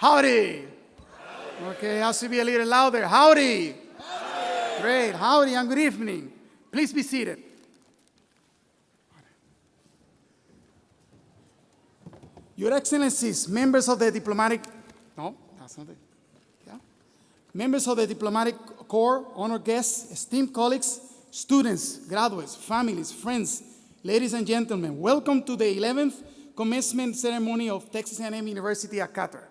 Howdy. Okay, has to be a little louder. Howdy. Great. Howdy and good evening. Please be seated. Your Excellencies, members of the diplomatic, no, that's not it. Yeah. Members of the diplomatic corps, honored guests, esteemed colleagues, students, graduates, families, friends, ladies and gentlemen, welcome to the 11th commencement ceremony of Texas A&M University at Qatar.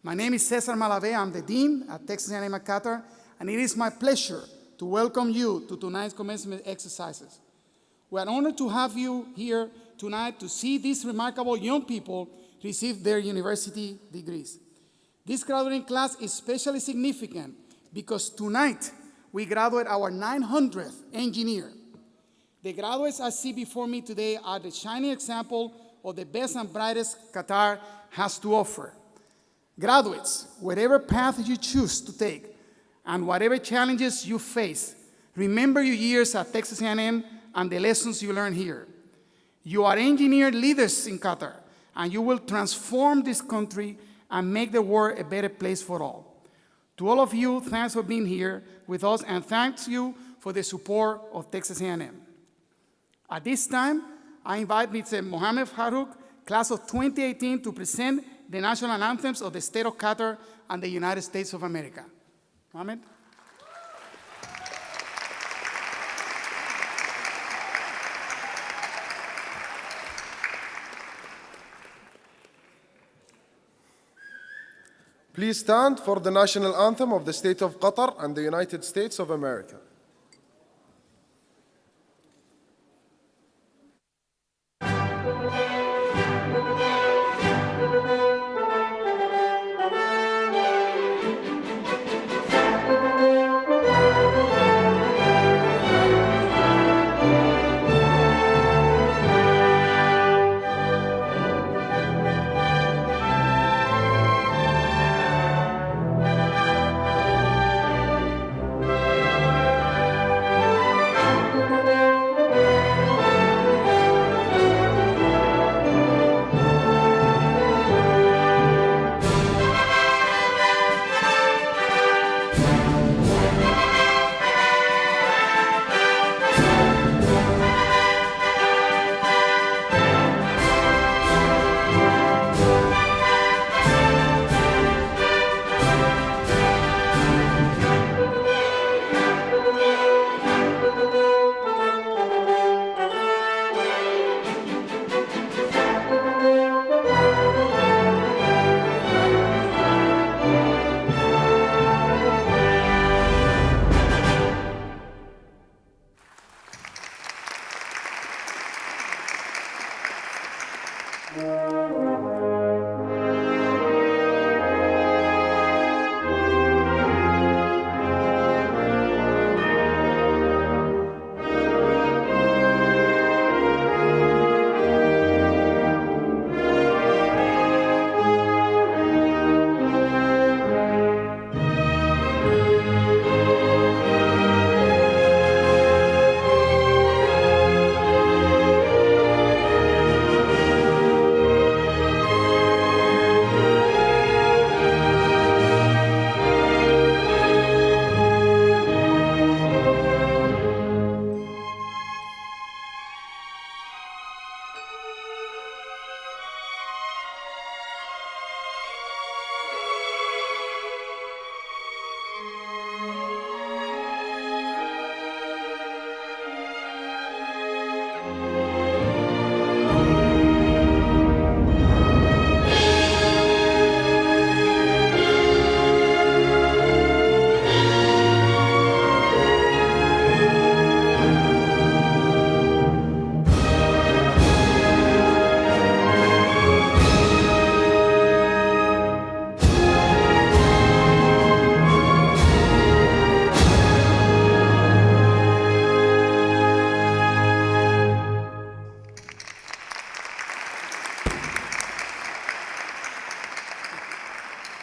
My name is Cesar Malave. I'm the Dean at Texas A&M at Qatar, and it is my pleasure to welcome you to tonight's commencement exercises. We are honored to have you here tonight to see these remarkable young people receive their university degrees. This graduating class is especially significant because tonight we graduate our 900th engineer. The graduates I see before me today are the shining example of the best and brightest Qatar has to offer. Graduates, whatever path you choose to take and whatever challenges you face, remember your years at Texas A&M and the lessons you learned here. You are engineer leaders in Qatar, and you will transform this country and make the world a better place for all. To all of you, thanks for being here with us, and thanks you for the support of Texas A&M. At this time, I invite Mr. Mohammed Farouk, class of 2018, to present the national anthems of the state of Qatar and the United States of America. Mohammed? Please stand for the national anthem of the state of Qatar and the United States of America.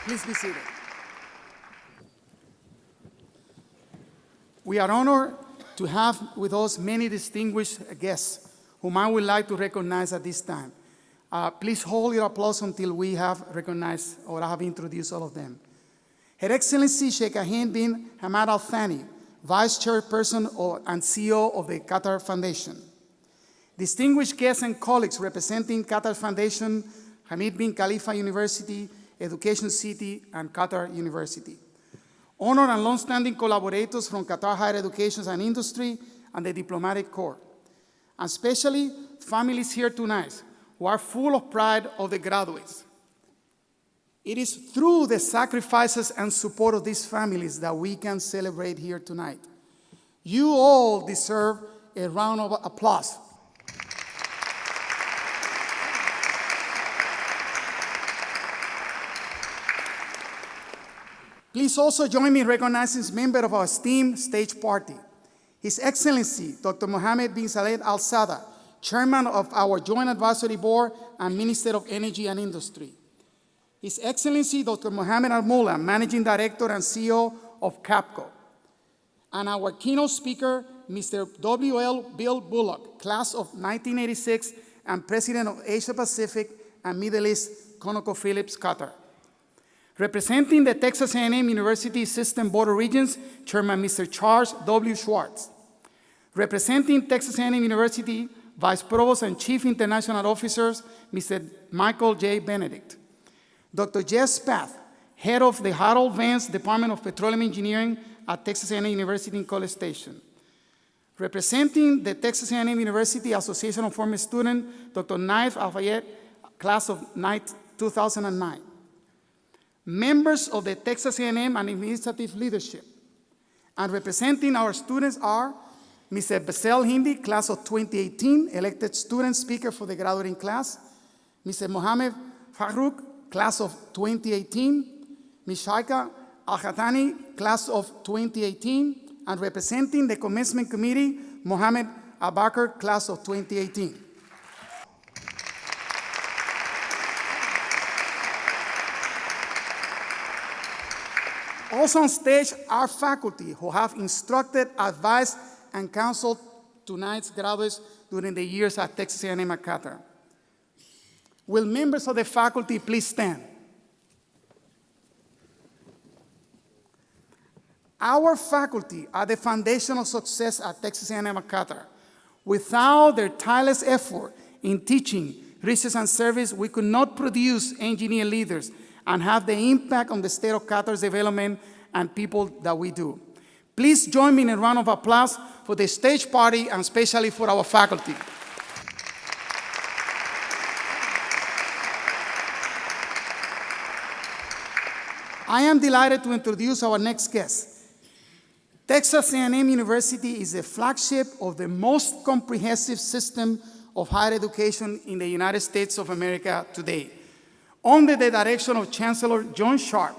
Please be seated. We are honored to have with us many distinguished guests whom I would like to recognize at this time. Please hold your applause until we have recognized or I have introduced all of them. Her Excellency Sheikh Hind bin Hamad Al Thani, Vice Chairperson and CEO of the Qatar Foundation. Distinguished guests and colleagues representing Qatar Foundation, Hamid bin Khalifa University, Education City, and Qatar University. Honored and long-standing collaborators from Qatar Higher Education and Industry and the Diplomatic Corps. And especially families here tonight who are full of pride of the graduates. It is through the sacrifices and support of these families that we can celebrate here tonight. You all deserve a round of applause. Please also join me in recognizing this member of our esteemed stage party, His Excellency Dr. Mohammed bin Zayed Al Sada, Chairman of our Joint Advisory Board and Minister of Energy and Industry. His Excellency Dr. Mohammed Al Mullah, Managing Director and CEO of CAPCO. And our keynote speaker, Mr. W.L. Bill Bullock, Class of 1986 and President of Asia Pacific and Middle East, ConocoPhillips, Qatar. Representing the Texas A&M University System Board of Regents, Chairman Mr. Charles W. Schwartz. Representing Texas A&M University, Vice Provost and Chief International Officers, Mr. Michael J. Benedict. Dr. Jeff Spath, Head of the Harold Vance Department of Petroleum Engineering at Texas A&M University in College Station. Representing the Texas A&M University Association of Former Students, Dr. Naif Al-Fayed, Class of 2009. Members of the Texas A&M and Administrative Leadership. And representing our students are Mr. Basel Hindi, Class of 2018, elected student speaker for the graduating class. Mr. Mohammed Farouk, Class of 2018. Ms. Shaika Al-Khatani, Class of 2018. And representing the Commencement Committee, Mohammed Abakar, Class of 2018. Also on stage are faculty who have instructed, advised, and counseled tonight's graduates during the years at Texas A&M at Qatar. Will members of the faculty please stand? Our faculty are the foundation of success at Texas A&M at Qatar. Without their tireless effort in teaching, research, and service, we could not produce engineer leaders and have the impact on the state of Qatar's development and people that we do. Please join me in a round of applause for the stage party and especially for our faculty. I am delighted to introduce our next guest. Texas A&M University is the flagship of the most comprehensive system of higher education in the United States of America today. Under the direction of Chancellor John Sharp,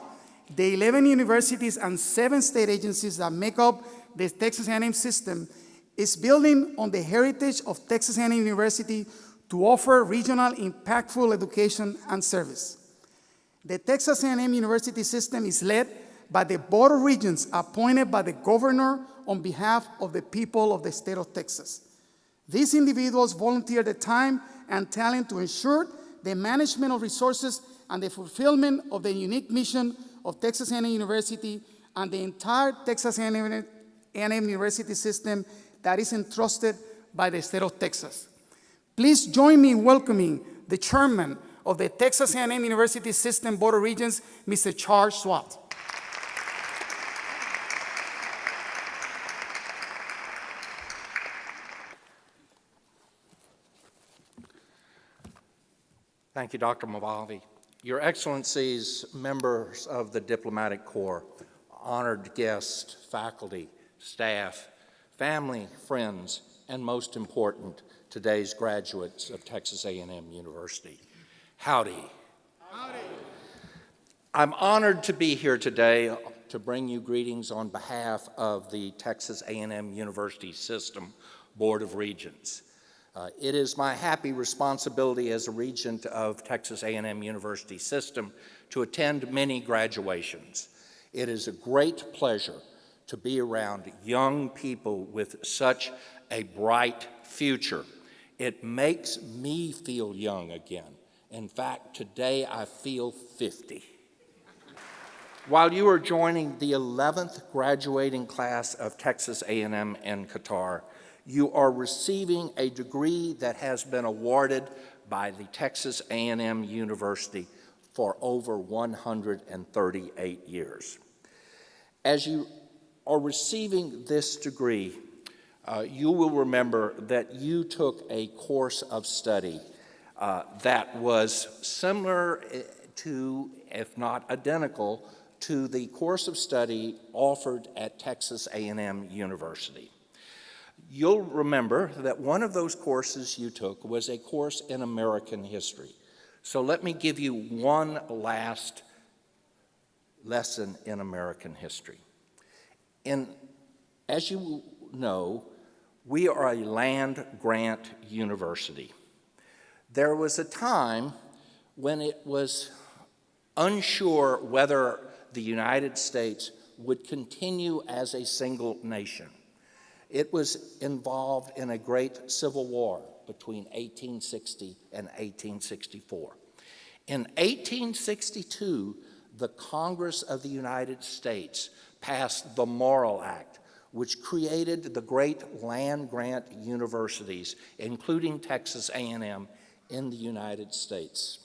the 11 universities and 7 state agencies that make up the Texas A&M system is building on the heritage of Texas A&M University to offer regional impactful education and service. The Texas A&M University system is led by the Board of Regents appointed by the governor on behalf of the people of the state of Texas. These individuals volunteer their time and talent to ensure the management of resources and the fulfillment of the unique mission of Texas A&M University and the entire Texas A&M University system that is entrusted by the state of Texas. Please join me in welcoming the chairman of the Texas A&M University System Board of Regents, Mr. Charles Schwartz. Thank you, Dr. Mavavi. Your Excellencies, members of the Diplomatic Corps, honored guests, faculty, staff, family, friends, and most important, today's graduates of Texas A&M University. Howdy. Howdy. I'm honored to be here today to bring you greetings on behalf of the Texas A&M University System Board of Regents. It is my happy responsibility as a regent of Texas A&M University System to attend many graduations. It is a great pleasure to be around young people with such a bright future. It makes me feel young again. In fact, today I feel 50. While you are joining the 11th graduating class of Texas A&M in Qatar, you are receiving a degree that has been awarded by the Texas A&M University for over 138 years. As you are receiving this degree, you will remember that you took a course of study that was similar to, if not identical, to the course of study offered at Texas A&M University. You'll remember that one of those courses you took was a course in American history. So let me give you one last lesson in American history. As you know, we are a land-grant university. There was a time when it was unsure whether the United States would continue as a single nation. It was involved in a great civil war between 1860 and 1864. In 1862, the Congress of the United States passed the Morrill Act, which created the great land-grant universities, including Texas A&M, in the United States.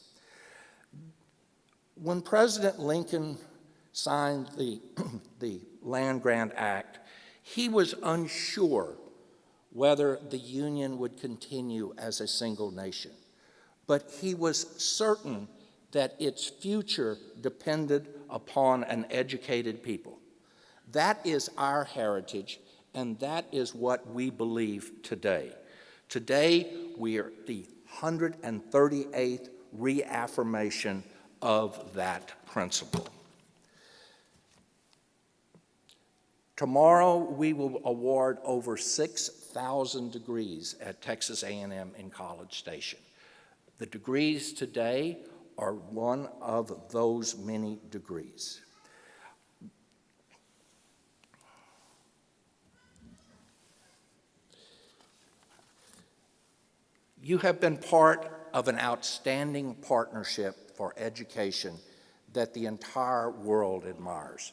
When President Lincoln signed the Land-Grant Act, he was unsure whether the Union would continue as a single nation, but he was certain that its future depended upon an educated people. That is our heritage, and that is what we believe today. Today, we are the 138th reaffirmation of that principle. Tomorrow, we will award over 6,000 degrees at Texas A&M in College Station. The degrees today are one of those many degrees. You have been part of an outstanding partnership for education that the entire world admires.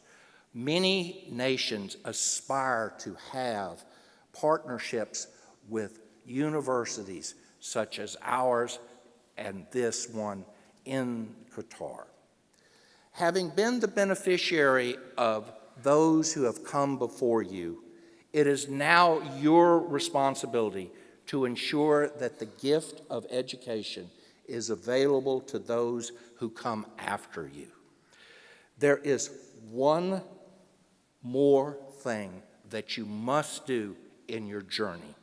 Many nations aspire to have partnerships with universities such as ours and this one in Qatar. Having been the beneficiary of those who have come before you, it is now your responsibility to ensure that the gift of education is available to those who come after you. There is one more thing that you must do in your journey,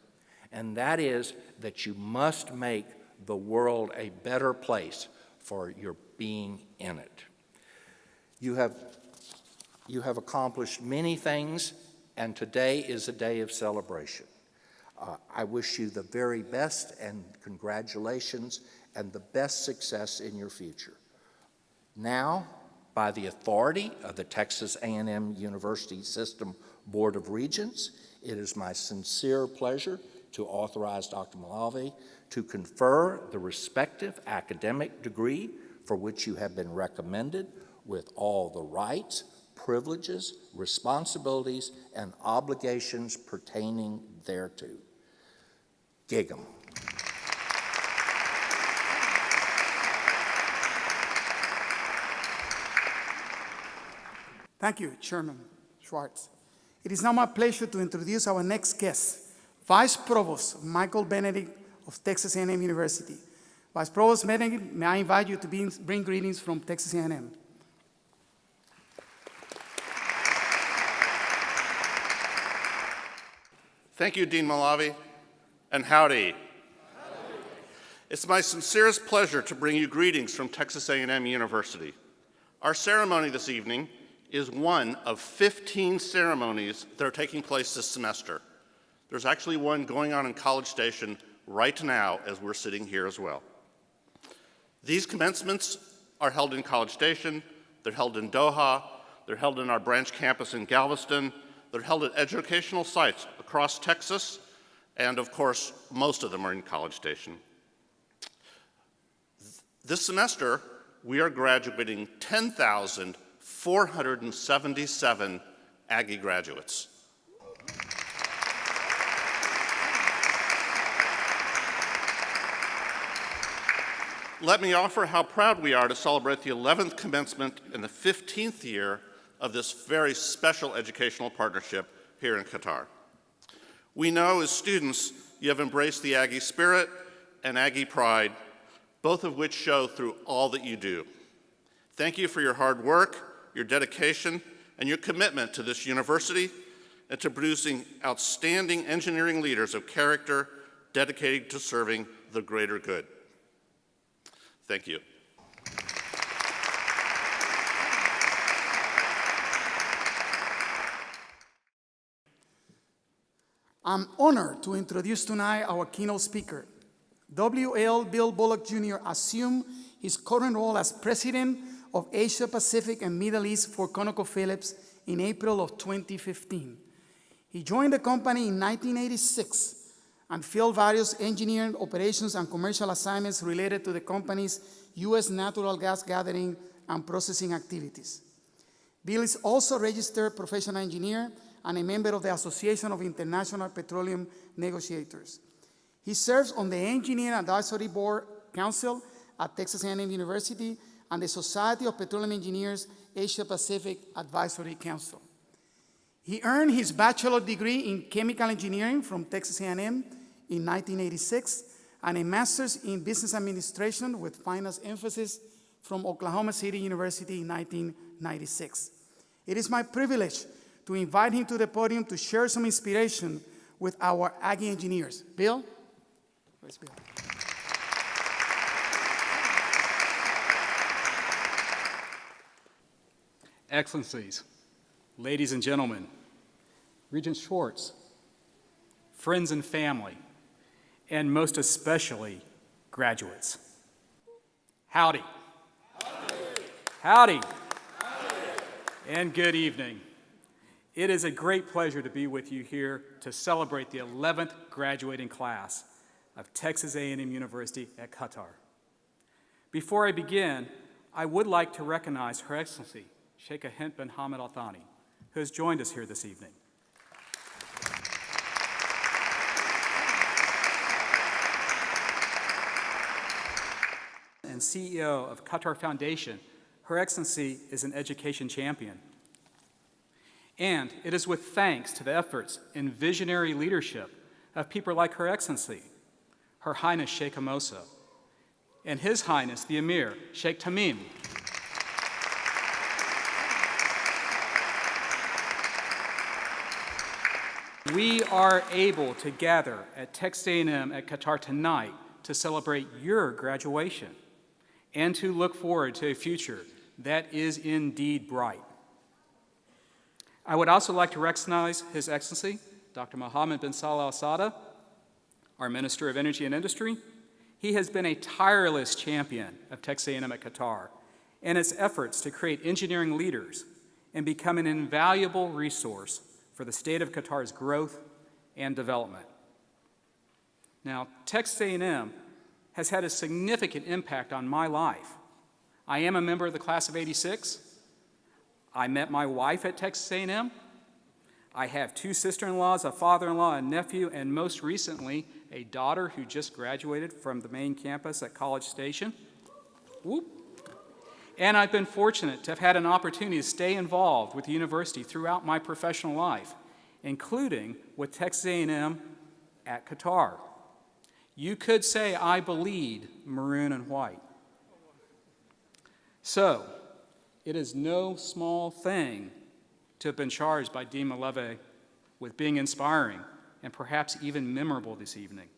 and that is that you must make the world a better place for your being in it. You have accomplished many things, and today is a day of celebration. I wish you the very best and congratulations and the best success in your future. Now, by the authority of the Texas A&M University System Board of Regents, it is my sincere pleasure to authorize Dr. Malave to confer the respective academic degree for which you have been recommended with all the rights, privileges, responsibilities, and obligations pertaining thereto. Gig 'em. Thank you, Chairman Schwartz. It is now my pleasure to introduce our next guest, Vice Provost Michael Benedict of Texas A&M University. Vice Provost Benedict, may I invite you to bring greetings from Texas A&M. Thank you, Dean Malave, and howdy. It's my sincerest pleasure to bring you greetings from Texas A&M University. Our ceremony this evening is one of 15 ceremonies that are taking place this semester. There's actually one going on in College Station right now as we're sitting here as well. These commencements are held in College Station, they're held in Doha, they're held in our branch campus in Galveston, they're held at educational sites across Texas, and of course, most of them are in College Station. This semester, we are graduating 10,477 Aggie graduates. Let me offer how proud we are to celebrate the 11th commencement and the 15th year of this very special educational partnership here in Qatar. We know as students you have embraced the Aggie spirit and Aggie pride, both of which show through all that you do. Thank you for your hard work, your dedication, and your commitment to this university and to producing outstanding engineering leaders of character dedicated to serving the greater good. Thank you. I'm honored to introduce tonight our keynote speaker. W.L. Bill Bullock Jr. assumed his current role as President of Asia Pacific and Middle East for ConocoPhillips in April of 2015. He joined the company in 1986 and filled various engineering, operations, and commercial assignments related to the company's U.S. natural gas gathering and processing activities. Bill is also a registered professional engineer and a member of the Association of International Petroleum Negotiators. He serves on the Engineering Advisory Board Council at Texas A&M University and the Society of Petroleum Engineers Asia Pacific Advisory Council. He earned his bachelor degree in chemical engineering from Texas A&M in 1986 and a master's in business administration with finance emphasis from Oklahoma City University in 1996. It is my privilege to invite him to the podium to share some inspiration with our Aggie engineers. Bill? Where's Bill? Excellencies, ladies and gentlemen, Regent Schwartz, friends and family, and most especially graduates. Howdy. Howdy. Howdy. And good evening. It is a great pleasure to be with you here to celebrate the 11th graduating class of Texas A&M University at Qatar. Before I begin, I would like to recognize Her Excellency, Sheikh Ahmed bin Hamad Al Thani, who has joined us here this evening. And CEO of Qatar Foundation, Her Excellency is an education champion. And it is with thanks to the efforts and visionary leadership of people like Her Excellency, Her Highness Sheikh Hamosa, and His Highness the Emir, Sheikh Tamim, we are able to gather at Texas A&M at Qatar tonight to celebrate your graduation and to look forward to a future that is indeed bright. I would also like to recognize His Excellency, Dr. Mohammed bin Salah Al Sada, our Minister of Energy and Industry. He has been a tireless champion of Texas A&M at Qatar and its efforts to create engineering leaders and become an invaluable resource for the state of Qatar's growth and development. Now, Texas A&M has had a significant impact on my life. I am a member of the class of '86. I met my wife at Texas A&M. I have two sister-in-laws, a father-in-law, a nephew, and most recently, a daughter who just graduated from the main campus at College Station. Whoop. And I've been fortunate to have had an opportunity to stay involved with the university throughout my professional life, including with Texas A&M at Qatar. You could say I bleed maroon and white. So, it is no small thing to have been charged by Dean Maleve with being inspiring and perhaps even memorable this evening.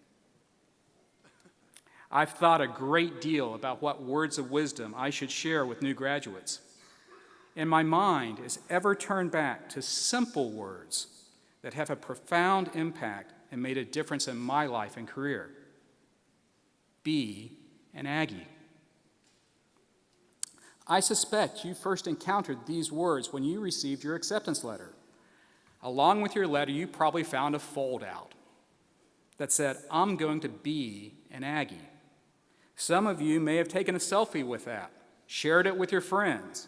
I've thought a great deal about what words of wisdom I should share with new graduates, and my mind is ever turned back to simple words that have a profound impact and made a difference in my life and career. Be an Aggie. I suspect you first encountered these words when you received your acceptance letter. Along with your letter, you probably found a fold-out that said, "I'm going to be an Aggie." Some of you may have taken a selfie with that, shared it with your friends,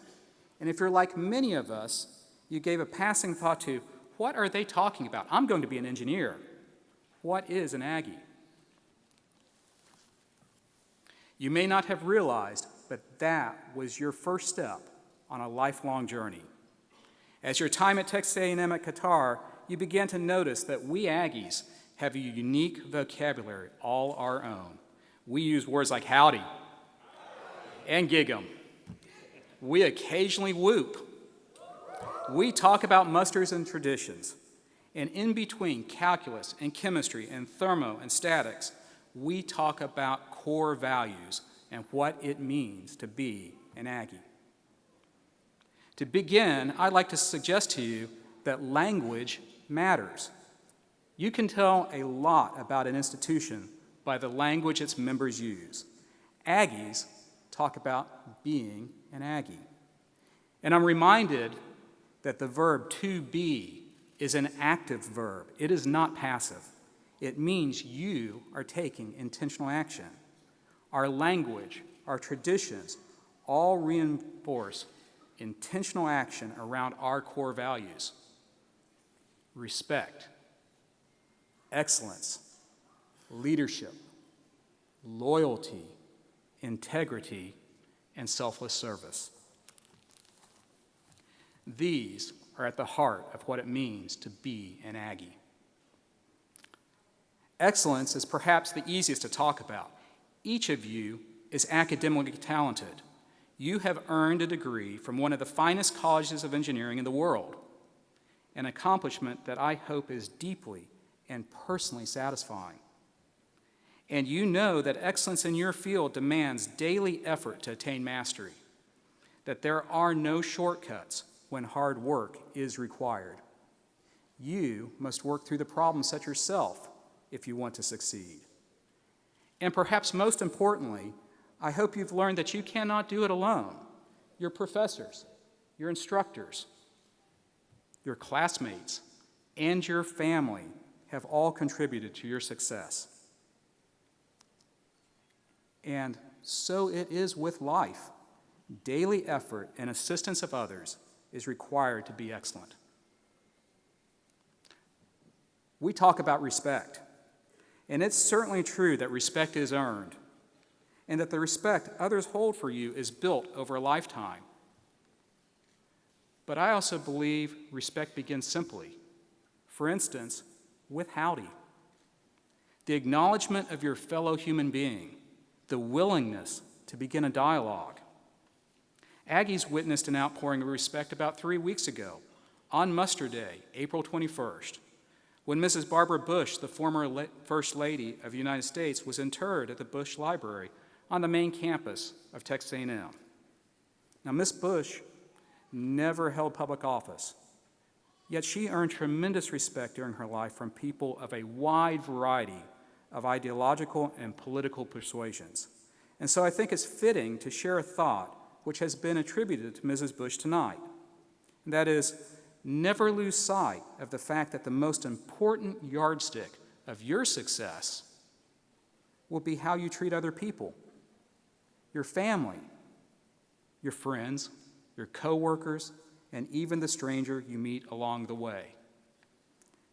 and if you're like many of us, you gave a passing thought to, what are they talking about? I'm going to be an engineer. What is an Aggie? You may not have realized, but that was your first step on a lifelong journey. As your time at Texas A&M at Qatar, you began to notice that we Aggies have a unique vocabulary all our own. We use words like howdy and gig 'em. We occasionally whoop. We talk about musters and traditions. And in between calculus and chemistry and thermo and statics, we talk about core values and what it means to be an Aggie. To begin, I'd like to suggest to you that language matters. You can tell a lot about an institution by the language its members use. Aggies talk about being an Aggie. And I'm reminded that the verb to be is an active verb. It is not passive. It means you are taking intentional action. Our language, our traditions, all reinforce intentional action around our core values: respect, excellence, leadership, loyalty, integrity, and selfless service. These are at the heart of what it means to be an Aggie. Excellence is perhaps the easiest to talk about. Each of you is academically talented. You have earned a degree from one of the finest colleges of engineering in the world, an accomplishment that I hope is deeply and personally satisfying. And you know that excellence in your field demands daily effort to attain mastery, that there are no shortcuts when hard work is required. You must work through the problem set yourself if you want to succeed. And perhaps most importantly, I hope you've learned that you cannot do it alone. Your professors, your instructors, your classmates, and your family have all contributed to your success. And so it is with life. Daily effort and assistance of others is required to be excellent. We talk about respect, and it's certainly true that respect is earned, and that the respect others hold for you is built over a lifetime. But I also believe respect begins simply. For instance, with howdy. The acknowledgement of your fellow human being, the willingness to begin a dialogue. Aggies witnessed an outpouring of respect about 3 weeks ago, on Muster Day, April 21st, when Mrs. Barbara Bush, the former First Lady of the United States, was interred at the Bush Library on the main campus of Texas A&M. Now, Miss Bush never held public office, yet she earned tremendous respect during her life from people of a wide variety of ideological and political persuasions. And so I think it's fitting to share a thought which has been attributed to Mrs. Bush tonight. And that is, never lose sight of the fact that the most important yardstick of your success will be how you treat other people, your family, your friends, your coworkers, and even the stranger you meet along the way.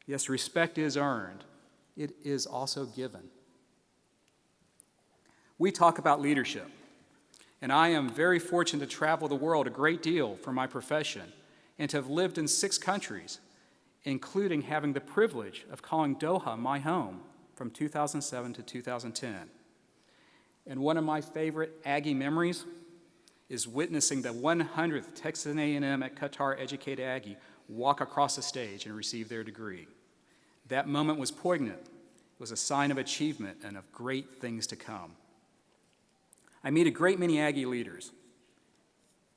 Yes, respect is earned. It is also given. We talk about leadership, and I am very fortunate to travel the world a great deal for my profession and to have lived in 6 countries, including having the privilege of calling Doha my home from 2007 to 2010. And one of my favorite Aggie memories is witnessing the 100th Texas A&M at Qatar educated Aggie walk across the stage and receive their degree. That moment was poignant. It was a sign of achievement and of great things to come. I meet a great many Aggie leaders.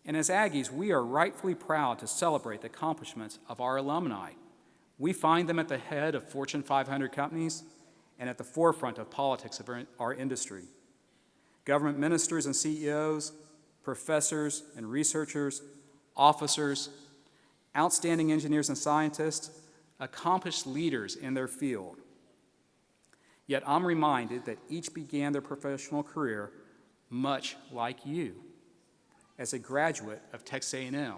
And as Aggies, we are rightfully proud to celebrate the accomplishments of our alumni. We find them at the head of Fortune 500 companies and at the forefront of politics of our industry. Government ministers and CEOs, professors and researchers, officers, outstanding engineers and scientists, accomplished leaders in their field. Yet I'm reminded that each began their professional career much like you, as a graduate of Texas A&M,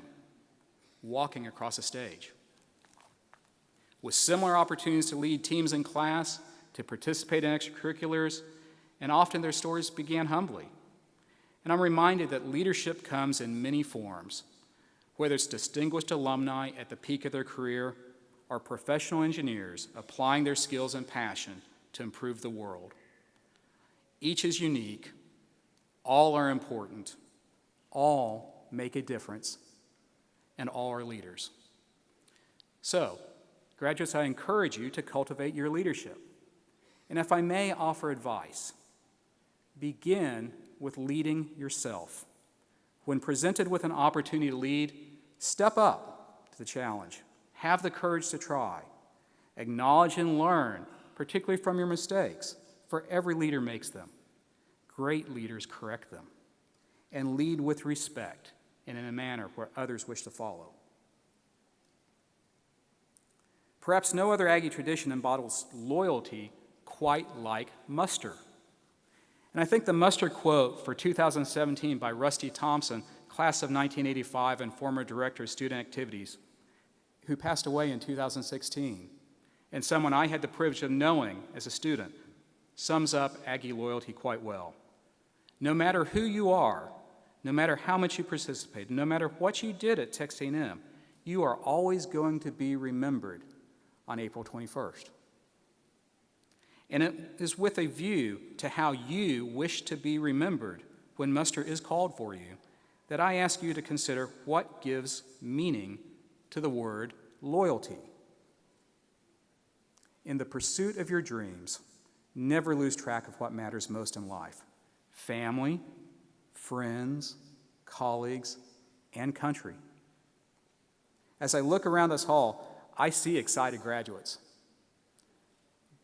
walking across a stage. With similar opportunities to lead teams in class, to participate in extracurriculars, and often their stories began humbly. And I'm reminded that leadership comes in many forms, whether it's distinguished alumni at the peak of their career or professional engineers applying their skills and passion to improve the world. Each is unique, all are important, all make a difference, and all are leaders. So, graduates, I encourage you to cultivate your leadership. And if I may offer advice, begin with leading yourself. When presented with an opportunity to lead, step up to the challenge. Have the courage to try. Acknowledge and learn, particularly from your mistakes, for every leader makes them. Great leaders correct them. And lead with respect and in a manner where others wish to follow. Perhaps no other Aggie tradition embodies loyalty quite like muster. And I think the muster quote for 2017 by Rusty Thompson, class of 1985 and former director of student activities, who passed away in 2016, and someone I had the privilege of knowing as a student, sums up Aggie loyalty quite well. No matter who you are, no matter how much you participated, no matter what you did at Texas A&M, you are always going to be remembered on April 21st. And it is with a view to how you wish to be remembered when muster is called for you that I ask you to consider what gives meaning to the word loyalty. In the pursuit of your dreams, never lose track of what matters most in life: family, friends, colleagues, and country. As I look around this hall, I see excited graduates,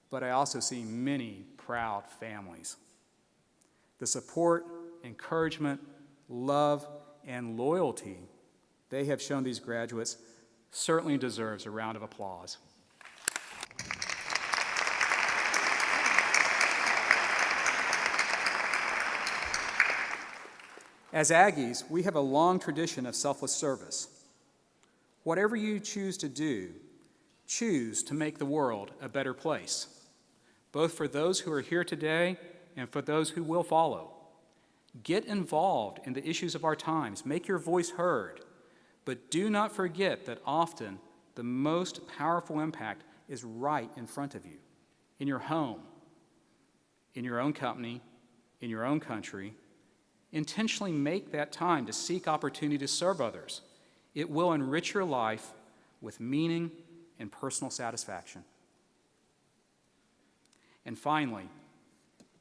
but I also see many proud families. The support, encouragement, love, and loyalty they have shown these graduates certainly deserves a round of applause. As Aggies, we have a long tradition of selfless service. Whatever you choose to do, choose to make the world a better place, both for those who are here today and for those who will follow. Get involved in the issues of our times. Make your voice heard. But do not forget that often the most powerful impact is right in front of you, in your home, in your own company, in your own country. Intentionally make that time to seek opportunity to serve others. It will enrich your life with meaning and personal satisfaction. And finally,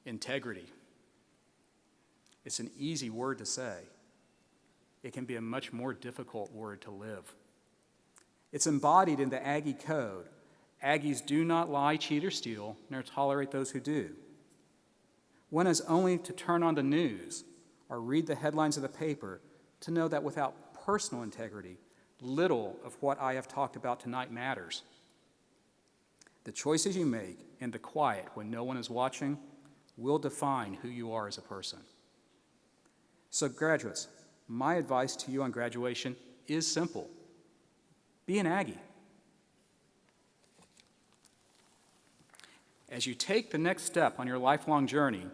integrity. It's an easy word to say. It can be a much more difficult word to live. It's embodied in the Aggie Code. Aggies do not lie, cheat, or steal, nor tolerate those who do. One is only to turn on the news or read the headlines of the paper to know that without personal integrity, little of what I have talked about tonight matters. The choices you make in the quiet when no one is watching will define who you are as a person. So graduates, my advice to you on graduation is simple. Be an Aggie. As you take the next step on your lifelong journey,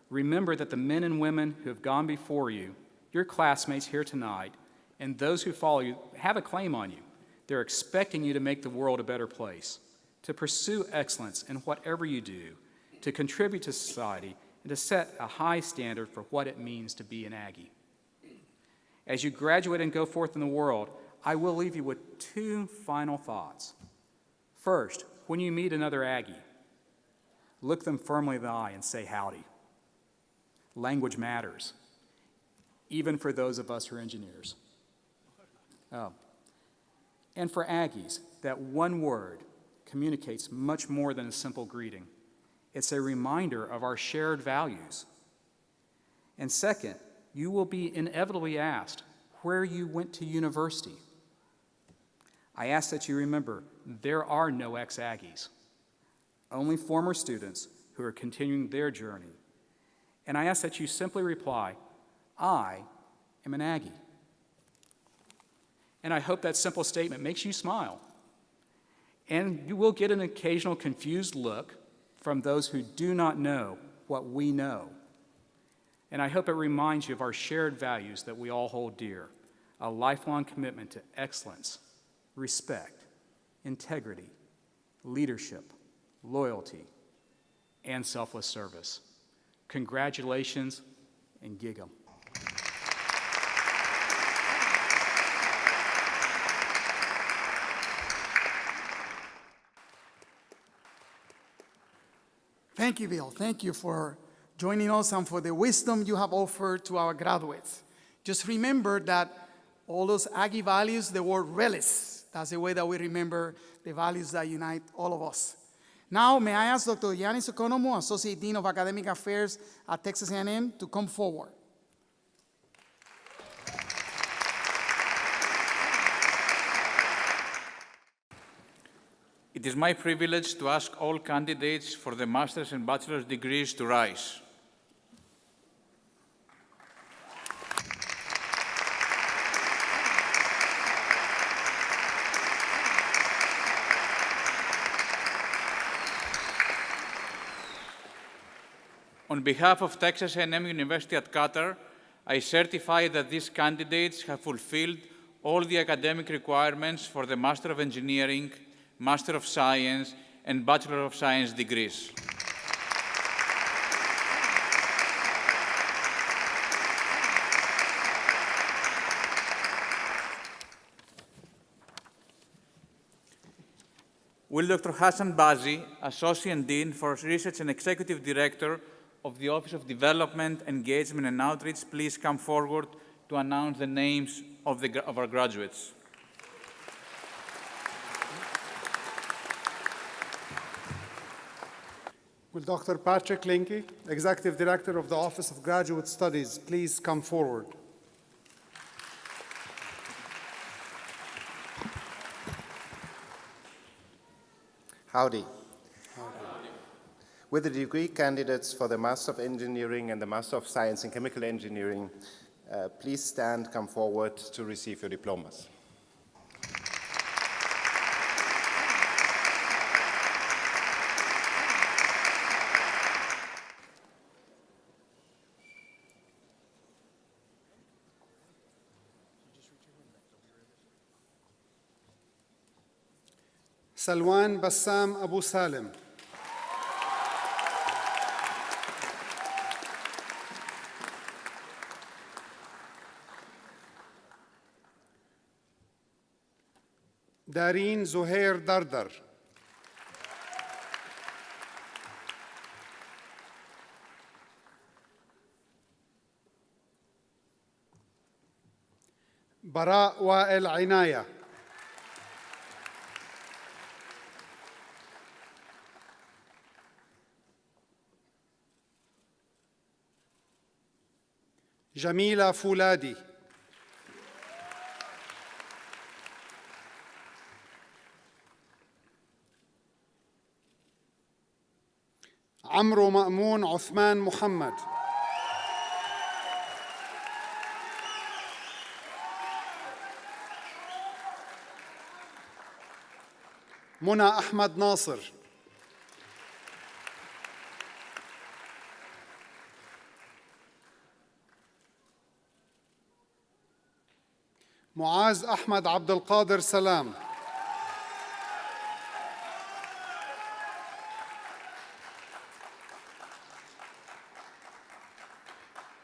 remember that the men and women who have gone before you, your classmates here tonight, and those who follow you have a claim on you. They're expecting you to make the world a better place, to pursue excellence in whatever you do, to contribute to society, and to set a high standard for what it means to be an Aggie. As you graduate and go forth in the world, I will leave you with two final thoughts. First, when you meet another Aggie, look them firmly in the eye and say howdy. Language matters, even for those of us who are engineers. And for Aggies, that one word communicates much more than a simple greeting. It's a reminder of our shared values. And second, you will be inevitably asked where you went to university. I ask that you remember there are no ex-Aggies, only former students who are continuing their journey. And I ask that you simply reply, I am an Aggie. And I hope that simple statement makes you smile. And you will get an occasional confused look from those who do not know what we know. And I hope it reminds you of our shared values that we all hold dear, a lifelong commitment to excellence, respect, integrity, leadership, loyalty, and selfless service. Congratulations, and giggle. Thank you, Bill. Thank you for joining us and for the wisdom you have offered to our graduates. Just remember that all those Aggie values, the word relish. That's the way that we remember the values that unite all of us. Now, may I ask Dr. Yanis Okonomo, Associate Dean of Academic Affairs at Texas A&M, to come forward. It is my privilege to ask all candidates for the master's and bachelor's degrees to rise. On behalf of Texas A&M University at Qatar, I certify that these candidates have fulfilled all the academic requirements for the Master of Engineering, Master of Science, and Bachelor of Science degrees. Will Dr. Hassan Bazi, Associate Dean for Research and Executive Director of the Office of Development, Engagement and Outreach, please come forward to announce the names of our graduates. Will Dr. Patrick Linke, Executive Director of the Office of Graduate Studies, please come forward? Howdy. With the degree candidates for the Master of Engineering and the Master of Science in Chemical Engineering, please stand, come forward to receive your diplomas. Salwan Bassam Abu Salim. Dareen Zuhair Dardar. Bara Wael Inaya. Jamila Fuladi. عمرو مأمون عثمان محمد. منى أحمد ناصر. معاذ أحمد عبد القادر سلام.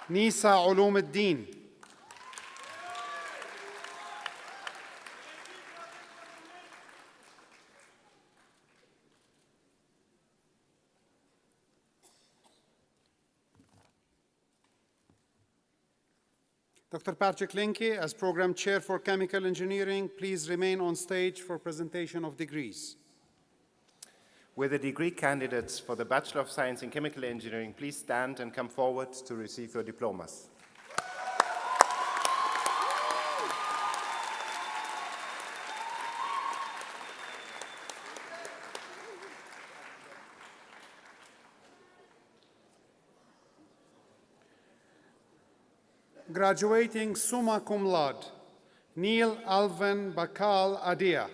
نيسا علوم الدين. Dr. Patrick Linke, as Program Chair for Chemical Engineering, please remain on stage for presentation of degrees. Will the degree candidates for the Bachelor of Science in Chemical Engineering please stand and come forward to receive your diplomas? Graduating summa cum laude, Neil Alvin Bakal Adia.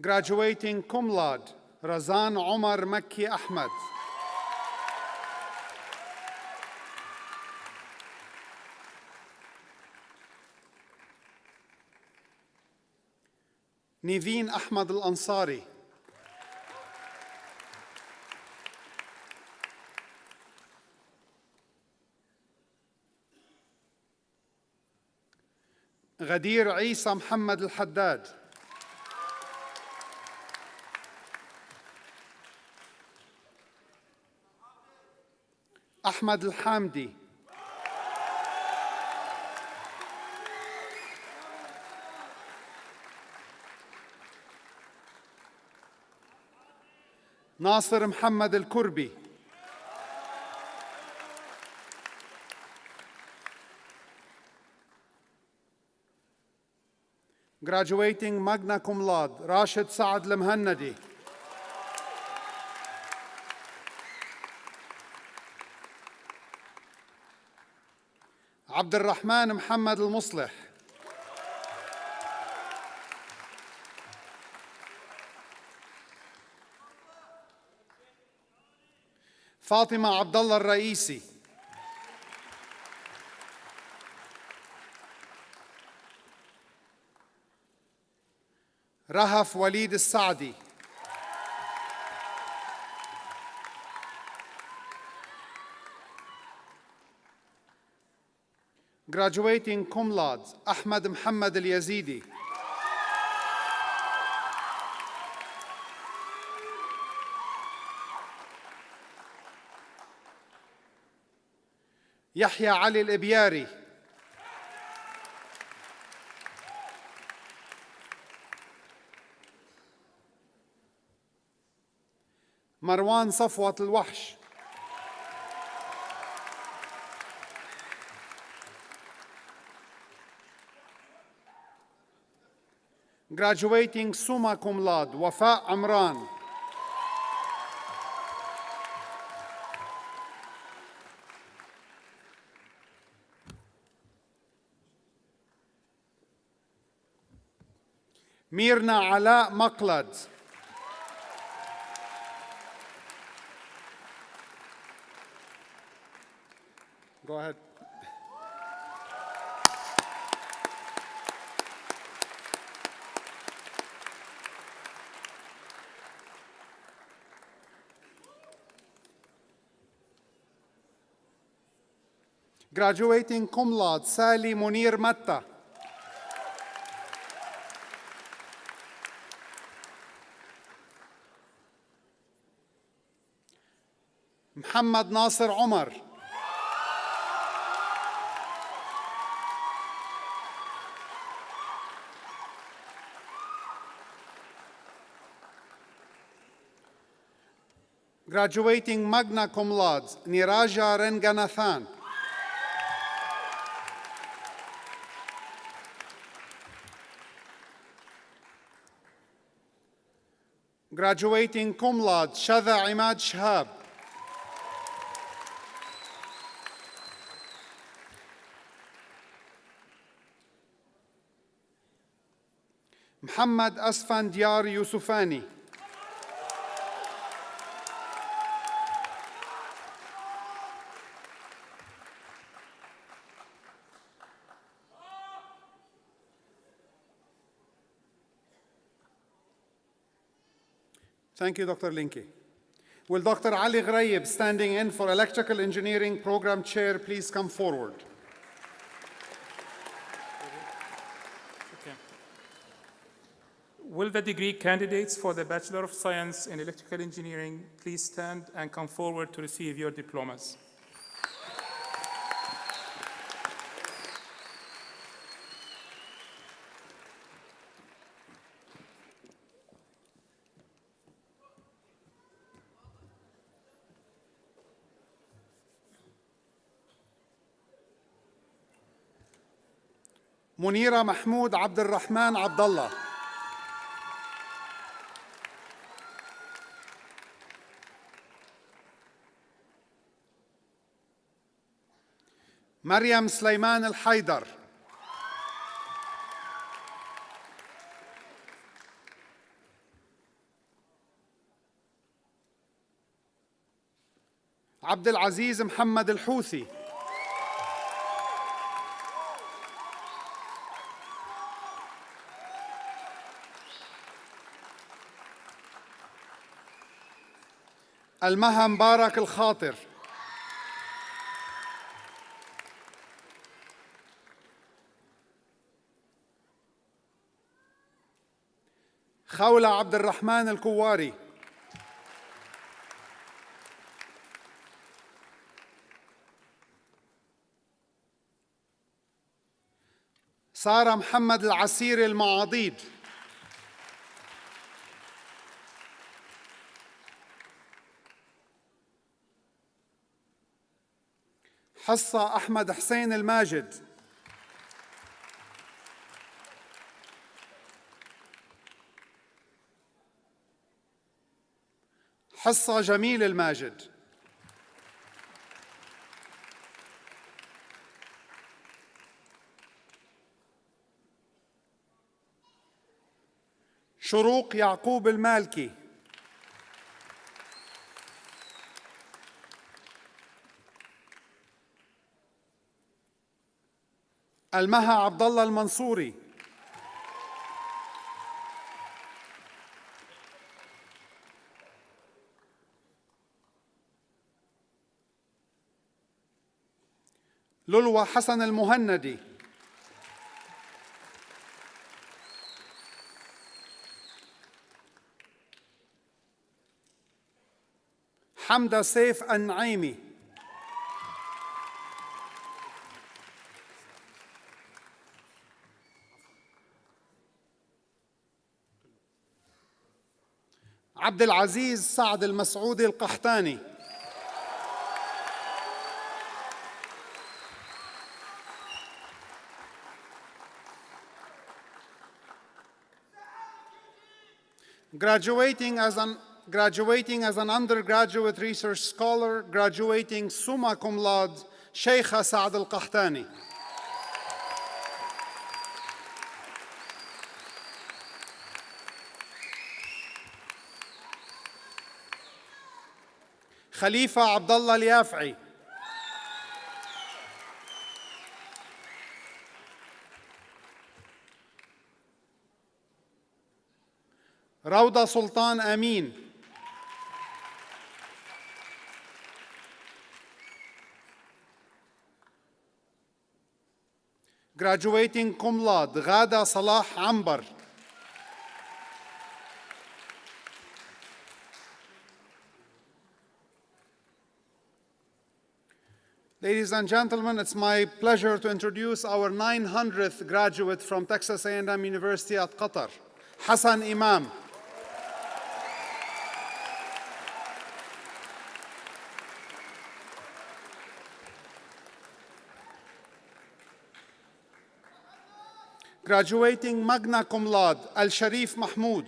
Graduating cum laude, Razan Omar Makki Ahmed. Niveen Ahmad Al-Ansari. Ghadir Isa Muhammad Al-Haddad. Ahmad Al-Hamdi. Nasir Muhammad Al-Kurbi. Graduating magna cum laude, Rashid Saad Al-Muhannadi. عبد الرحمن محمد المصلح. فاطمة عبد الله الرئيسي. رهف وليد السعدي. Graduating cum laude, Ahmad Muhammad Al-Yazidi. يحيى علي الإبياري. مروان صفوة الوحش. Graduating summa cum laude, Wafa Amran. Mirna Ala Maqlad. Go ahead. Graduating cum laude, Sali Munir Matta. Muhammad Nasir Omar. Graduating magna cum laude, Niraja Renganathan. Graduating cum laude, Shadha Imad Shahab. Muhammad Asfan Diyar Yusufani. Thank you, Dr. Linke. Will Dr. Ali Ghraib, standing in for Electrical Engineering Program Chair, please come forward? Will the degree candidates for the Bachelor of Science in Electrical Engineering please stand and come forward to receive your diplomas? Munira Mahmoud Abdul Rahman Abdullah. مريم سليمان الحيدر. عبد العزيز محمد الحوثي. المها مبارك الخاطر. خولة عبد الرحمن الكواري. سارة محمد العسيري المعاضيد. حصة أحمد حسين الماجد. حصة جميل الماجد. شروق يعقوب المالكي. المها عبد الله المنصوري. لولوى حسن المهندي. حمدة سيف النعيمي. عبد العزيز سعد المسعودي القحطاني. Graduating as an undergraduate research scholar, graduating summa cum laude, Sheikha Saad al-Qahtani. Khalifa Abdullah al-Yaf'i. روضة سلطان أمين. Graduating cum laude, غادة صلاح عنبر. Ladies and gentlemen, it's my pleasure to introduce our 900th graduate from Texas A&M University at Qatar, Hassan Imam. Graduating magna cum laude, Al-Sharif Mahmoud.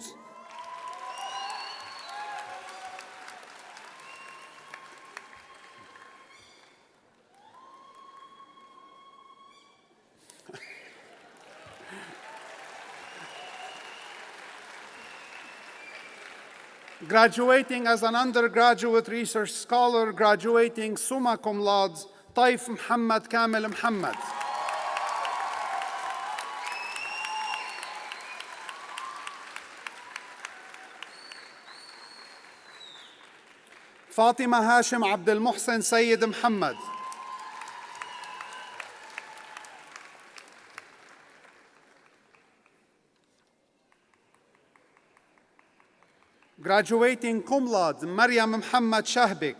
Graduating as an undergraduate research scholar, graduating summa cum laude, Taif Muhammad Kamil Muhammad. فاطمة هاشم عبد المحسن سيد محمد. Graduating cum laude, Maryam Muhammad Shahbik.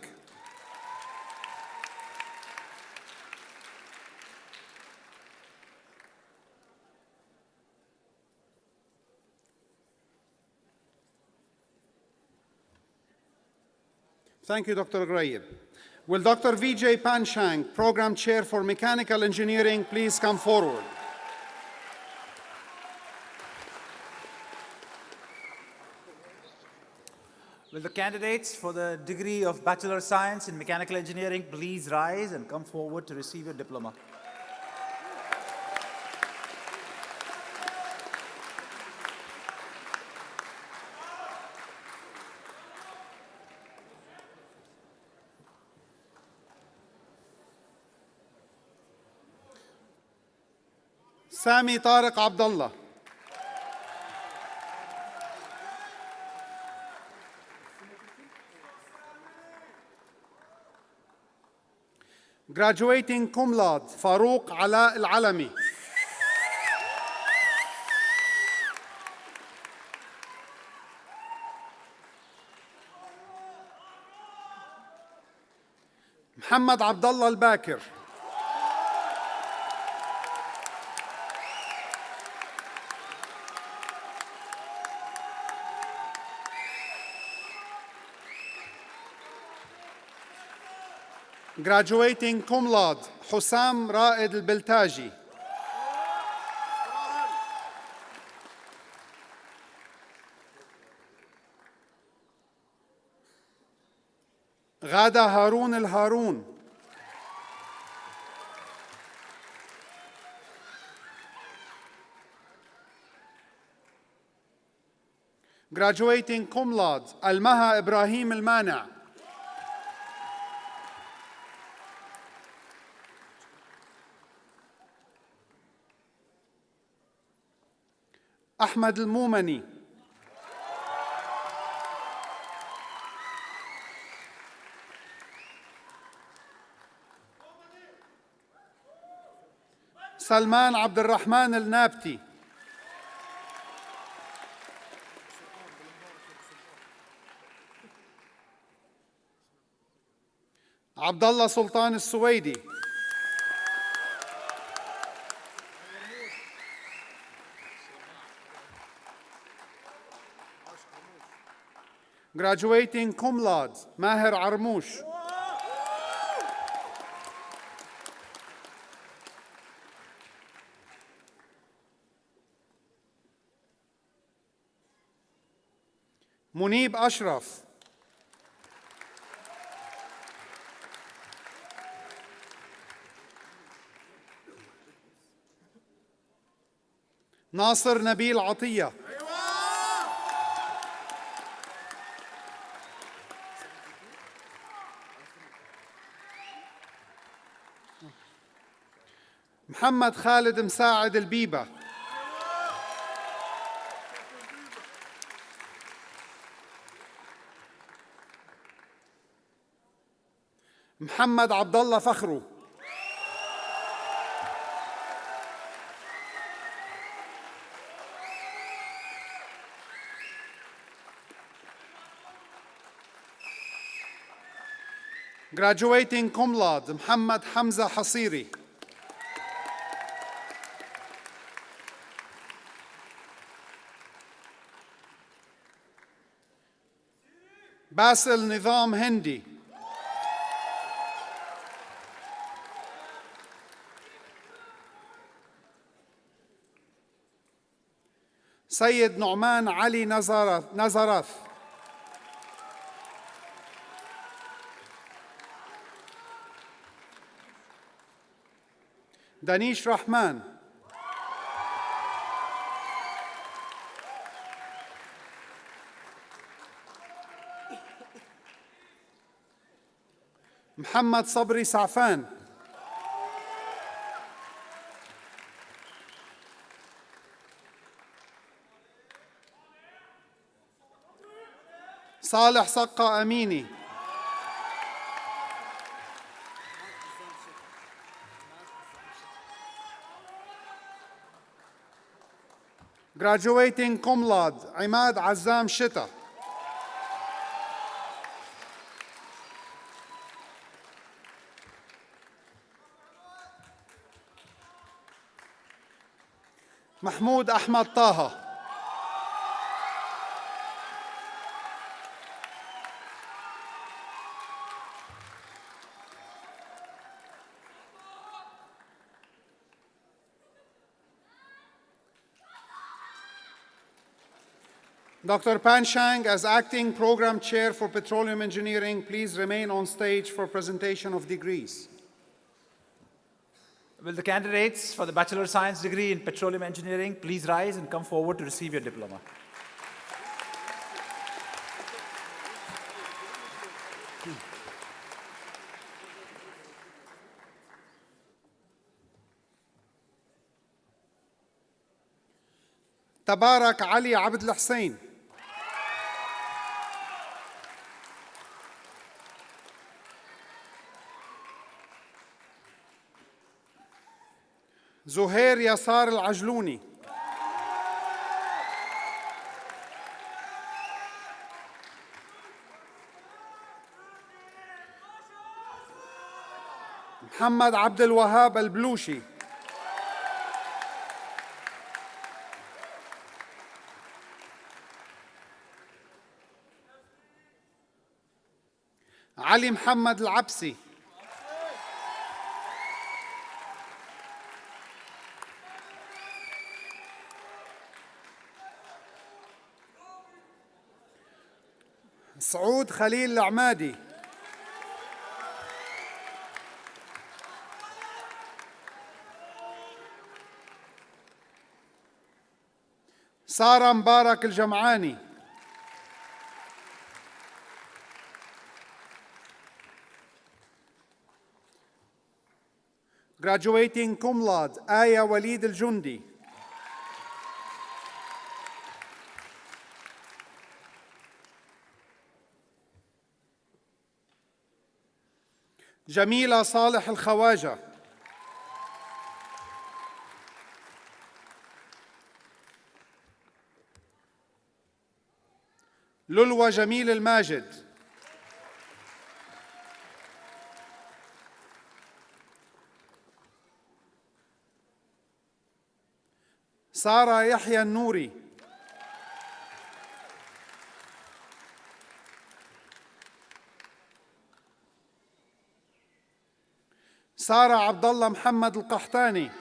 Thank you, Dr. Ghraib. Will Dr. Vijay Panchang, Program Chair for Mechanical Engineering, please come forward? Will the candidates for the degree of Bachelor of Science in Mechanical Engineering please rise and come forward to receive your diploma? سامي طارق عبد الله. Graduating cum laude فاروق علاء العلمي. محمد عبد الله الباكر. Graduating cum laude حسام رائد البلتاجي. غادة هارون الهارون. Graduating cum laude المها إبراهيم المانع. أحمد المومني. سلمان عبد الرحمن النابتي. عبد الله سلطان السويدي. Graduating cum laude ماهر عرموش. منيب أشرف. ناصر نبيل عطية. محمد خالد مساعد البيبة. محمد عبد الله فخرو. Graduating cum laude محمد حمزة حصيري. باسل نظام هندي. سيد نعمان علي نزرث. دانيش رحمن. محمد صبري سعفان. صالح صقة أميني. Graduating cum laude عماد عزام شتا. محمود أحمد طه. Dr. Panshang, as Acting Program Chair for Petroleum Engineering, please remain on stage for presentation of degrees. Will the candidates for the Bachelor of Science degree in Petroleum Engineering please rise and come forward to receive your diploma? تبارك علي عبد الحسين. زهير يسار العجلوني. محمد عبد الوهاب البلوشي. علي محمد العبسي. سعود خليل العمادي. سارة مبارك الجمعاني. Graduating cum laude, آية وليد الجندي. جميلة صالح الخواجة. للوى جميل الماجد. سارة يحيى النوري. سارة عبد الله محمد القحطاني.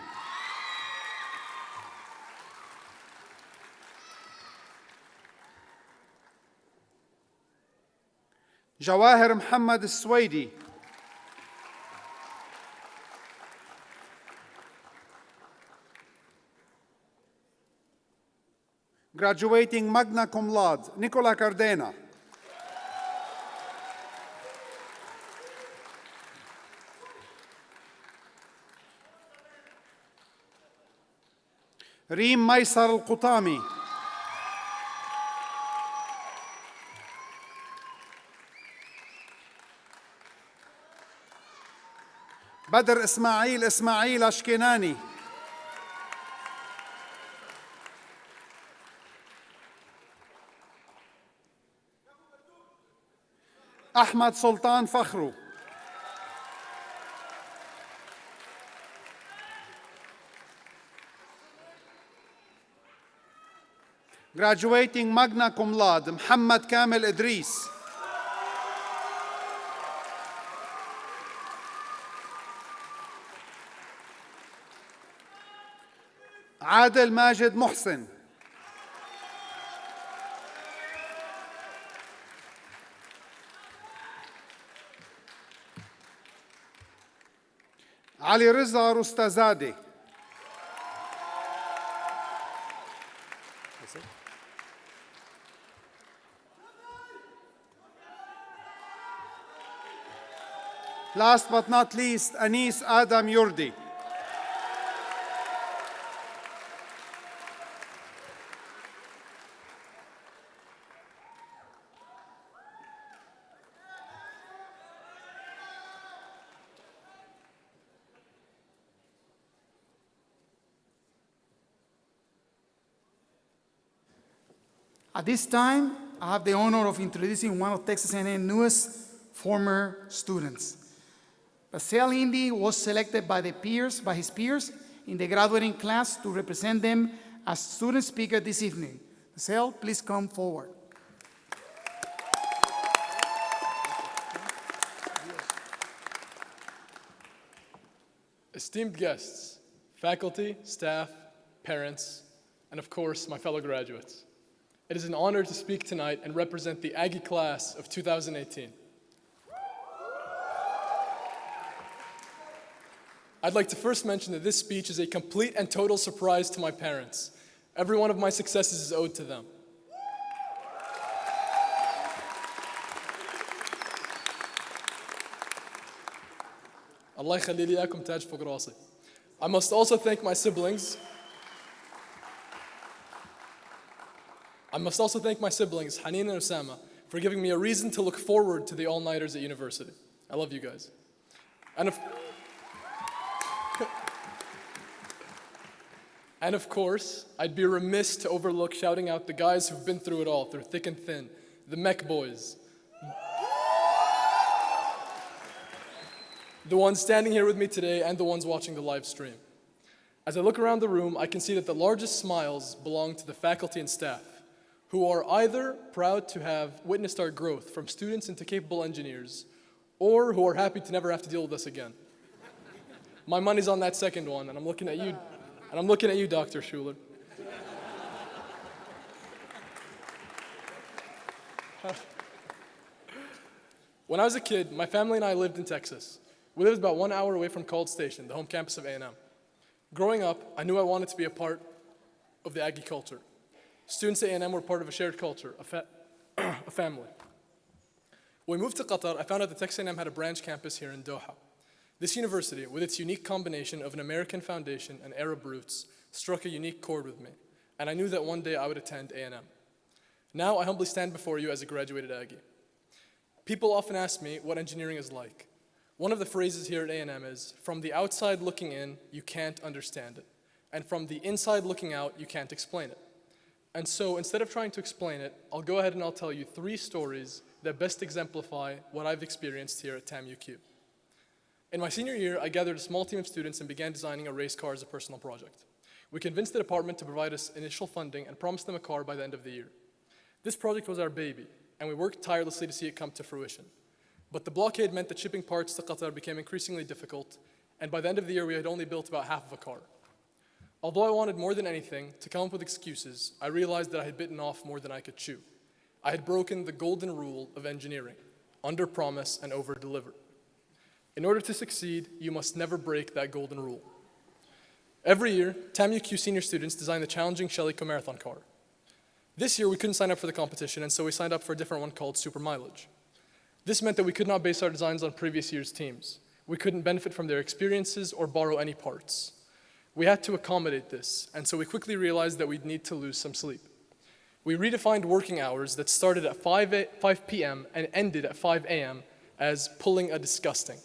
جواهر محمد السويدي. Graduating magna cum laude, Nicola Cardena. ريم ميسر القطامي. بدر إسماعيل أشكناني. أحمد سلطان فخرو. Graduating magna cum laude, محمد كامل إدريس. عادل ماجد محسن. علي رضا رستزادي. Last but not least, Anis Adam Yurdi. At this time, I have the honor of introducing one of Texas A&M newest former students. Basel Indy was selected by his peers in the graduating class to represent them as student speaker this evening. Basel, please come forward. Esteemed guests, faculty, staff, parents, and of course, my fellow graduates. It is an honor to speak tonight and represent the Aggie class of 2018. I'd like to first mention that this speech is a complete and total surprise to my parents. Every one of my successes is owed to them. Allah يخلي لي إياكم تاج فوق راسي. I must also thank my siblings. Haneen and Osama, for giving me a reason to look forward to the all-nighters at university. I love you guys. And of course, I'd be remiss to overlook shouting out the guys who've been through it all, through thick and thin, the Mech boys. The ones standing here with me today and the ones watching the live stream. As I look around the room, I can see that the largest smiles belong to the faculty and staff, who are either proud to have witnessed our growth from students into capable engineers, or who are happy to never have to deal with us again. My money's on that second one, and I'm looking at you, Dr. Schuler. When I was a kid, my family and I lived in Texas. We lived about 1 hour away from College Station, the home campus of A&M. Growing up, I knew I wanted to be a part of the Aggie culture. Students at A&M were part of a shared culture, a family. When we moved to Qatar, I found out that Texas A&M had a branch campus here in Doha. This university, with its unique combination of an American foundation and Arab roots, struck a unique chord with me, and I knew that one day I would attend A&M. Now I humbly stand before you as a graduated Aggie. People often ask me what engineering is like. One of the phrases here at A&M is, from the outside looking in, you can't understand it. And from the inside looking out, you can't explain it. And so instead of trying to explain it, I'll go ahead and I'll tell you 3 stories that best exemplify what I've experienced here at TAM UQ. In my senior year, I gathered a small team of students and began designing a race car as a personal project. We convinced the department to provide us initial funding and promised them a car by the end of the year. This project was our baby, and we worked tirelessly to see it come to fruition. But the blockade meant that shipping parts to Qatar became increasingly difficult, and by the end of the year, we had only built about half of a car. Although I wanted more than anything to come up with excuses, I realized that I had bitten off more than I could chew. I had broken the golden rule of engineering, under-promise and over-deliver. In order to succeed, you must never break that golden rule. Every year, TAM UQ senior students design the challenging Shell Eco Marathon car. This year, we couldn't sign up for the competition, and so we signed up for a different one called Super Mileage. This meant that we could not base our designs on previous year's teams. We couldn't benefit from their experiences or borrow any parts. We had to accommodate this, and so we quickly realized that we'd need to lose some sleep. We redefined working hours that started at 5 p.m. and ended at 5 a.m. as pulling a disgusting.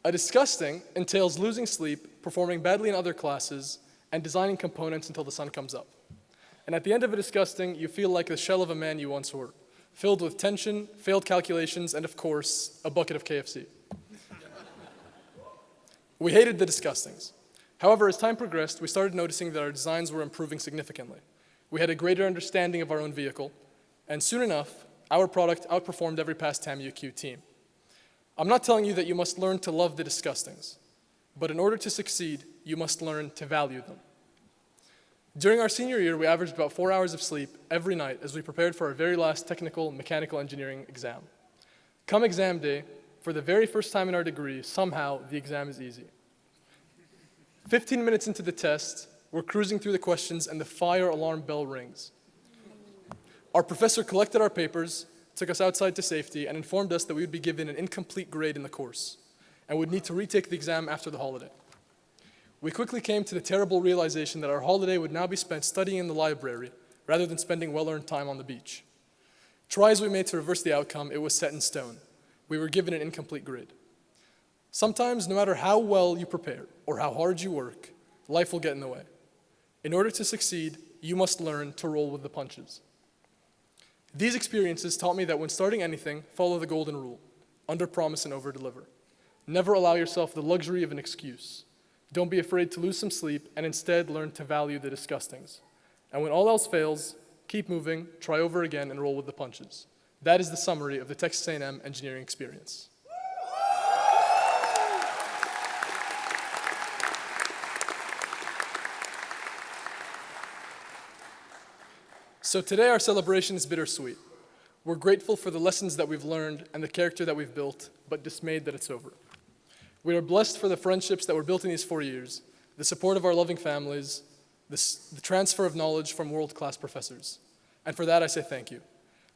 A disgusting entails losing sleep, performing badly in other classes, and designing components until the sun comes up. And at the end of a disgusting, you feel like the shell of a man you once were, filled with tension, failed calculations, and of course, a bucket of KFC. We hated the disgustings. However, as time progressed, we started noticing that our designs were improving significantly. We had a greater understanding of our own vehicle, and soon enough, our product outperformed every past TAM UQ team. I'm not telling you that you must learn to love the disgustings, but in order to succeed, you must learn to value them. During our senior year, we averaged about 4 hours of sleep every night as we prepared for our very last technical mechanical engineering exam. Come exam day, for the very first time in our degree, somehow the exam is easy. 15 minutes into the test, we're cruising through the questions and the fire alarm bell rings. Our professor collected our papers, took us outside to safety, and informed us that we would be given an incomplete grade in the course and would need to retake the exam after the holiday. We quickly came to the terrible realization that our holiday would now be spent studying in the library rather than spending well-earned time on the beach. Try as we made to reverse the outcome, it was set in stone. We were given an incomplete grade. Sometimes, no matter how well you prepare or how hard you work, life will get in the way. In order to succeed, you must learn to roll with the punches. These experiences taught me that when starting anything, follow the golden rule, under-promise and over-deliver. Never allow yourself the luxury of an excuse. Don't be afraid to lose some sleep, and instead learn to value the disgustings. And when all else fails, keep moving, try over again, and roll with the punches. That is the summary of the Texas A&M engineering experience. So today our celebration is bittersweet. We're grateful for the lessons that we've learned and the character that we've built, but dismayed that it's over. We are blessed for the friendships that were built in these 4 years, the support of our loving families, the transfer of knowledge from world-class professors. And for that I say thank you.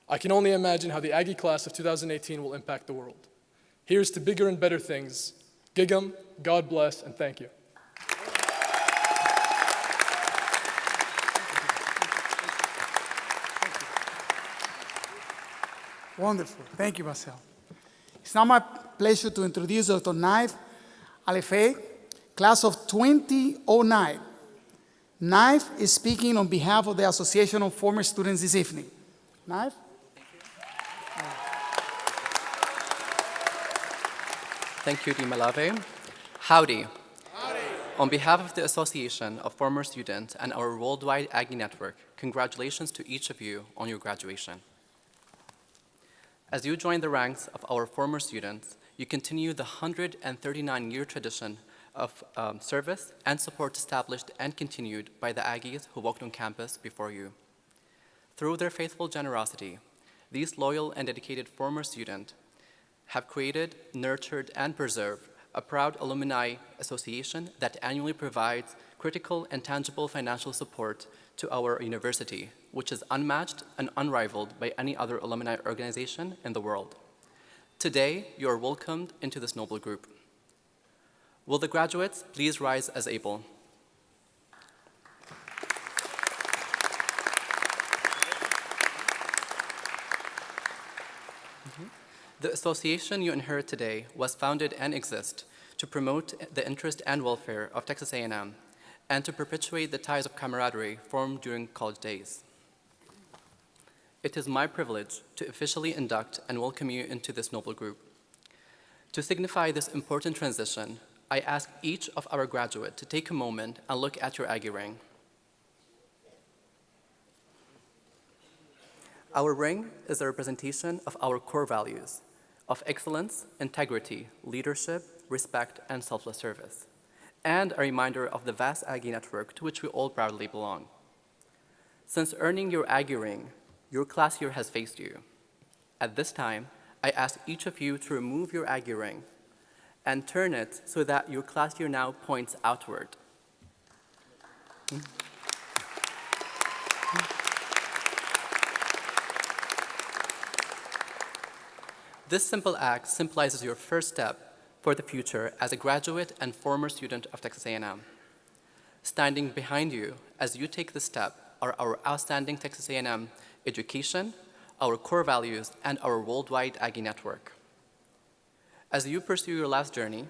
I can only imagine how the Aggie class of 2018 will impact the world. Here's to bigger and better things. Gig'em, God bless, and thank you. Wonderful. Thank you, Marcel. It's now my pleasure to introduce Dr. Naif Alefei, class of 2009. Naif is speaking on behalf of the Association of Former Students this evening. Naif? Thank you, Di Malave. Howdy. On behalf of the Association of Former Students and our worldwide Aggie network, congratulations to each of you on your graduation. As you join the ranks of our former students, you continue the 139-year tradition of service and support established and continued by the Aggies who walked on campus before you. Through their faithful generosity, these loyal and dedicated former students have created, nurtured, and preserved a proud alumni association that annually provides critical and tangible financial support to our university, which is unmatched and unrivaled by any other alumni organization in the world. Today, you are welcomed into this noble group. Will the graduates please rise as able? The association you inherit today was founded and exists to promote the interest and welfare of Texas A&M and to perpetuate the ties of camaraderie formed during college days. It is my privilege to officially induct and welcome you into this noble group. To signify this important transition, I ask each of our graduates to take a moment and look at your Aggie ring. Our ring is a representation of our core values of excellence, integrity, leadership, respect, and selfless service, and a reminder of the vast Aggie network to which we all proudly belong. Since earning your Aggie ring, your class year has faced you. At this time, I ask each of you to remove your Aggie ring and turn it so that your class year now points outward. This simple act symbolizes your first step for the future as a graduate and former student of Texas A&M. Standing behind you as you take this step are our outstanding Texas A&M education, our core values, and our worldwide Aggie network. As you pursue your last journey,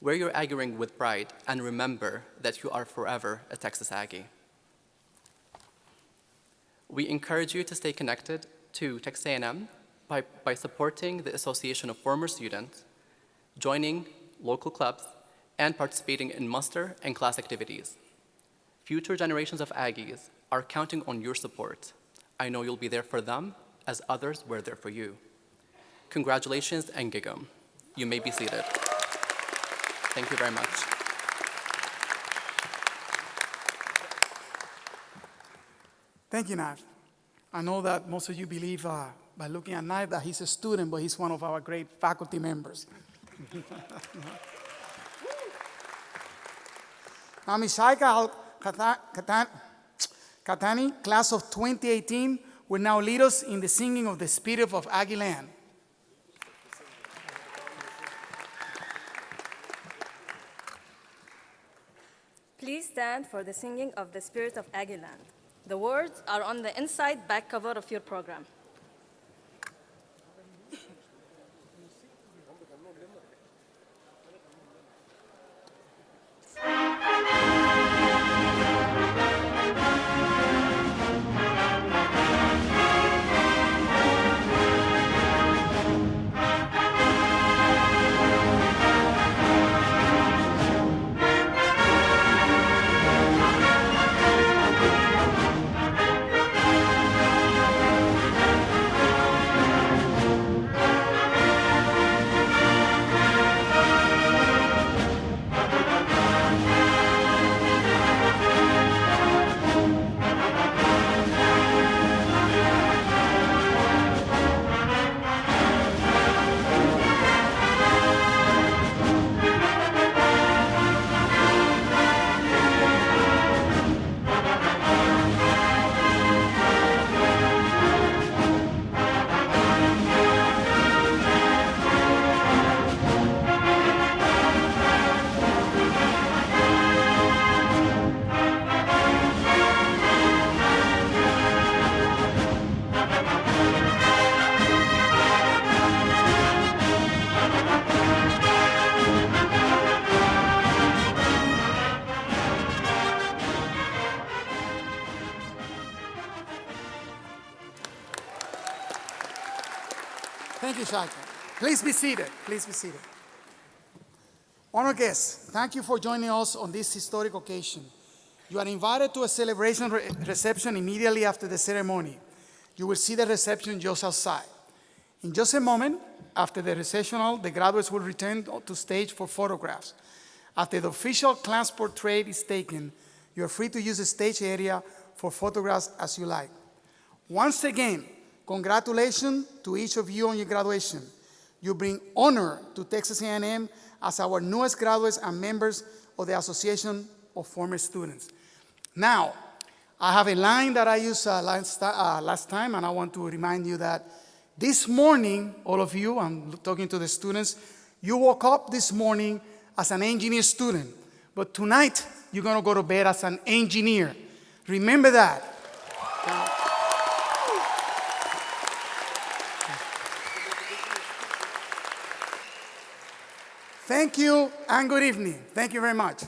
wear your Aggie ring with pride and remember that you are forever a Texas Aggie. We encourage you to stay connected to Texas A&M by supporting the Association of Former Students, joining local clubs, and participating in muster and class activities. Future generations of Aggies are counting on your support. I know you'll be there for them as others were there for you. Congratulations and gig'em. You may be seated. Thank you very much. Thank you, Naif. I know that most of you believe by looking at Naif that he's a student, but he's one of our great faculty members. Now, Ms. Shaika Katani, class of 2018, will now lead us in the singing of the Spirit of Aggieland. Please stand for the singing of the Spirit of Aggieland. The words are on the inside back cover of your program. Thank you, Shaka. Please be seated. Please be seated. Honored guests, thank you for joining us on this historic occasion. You are invited to a celebration reception immediately after the ceremony. You will see the reception just outside. In just a moment, after the recessional, the graduates will return to stage for photographs. After the official class portrait is taken, you are free to use the stage area for photographs as you like. Once again, congratulations to each of you on your graduation. You bring honor to Texas A&M as our newest graduates and members of the Association of Former Students. Now, I have a line that I used last time, and I want to remind you that this morning, all of you, I'm talking to the students, you woke up this morning as an engineer student, but tonight, you're going to go to bed as an engineer. Remember that. Thank you and good evening. Thank you very much.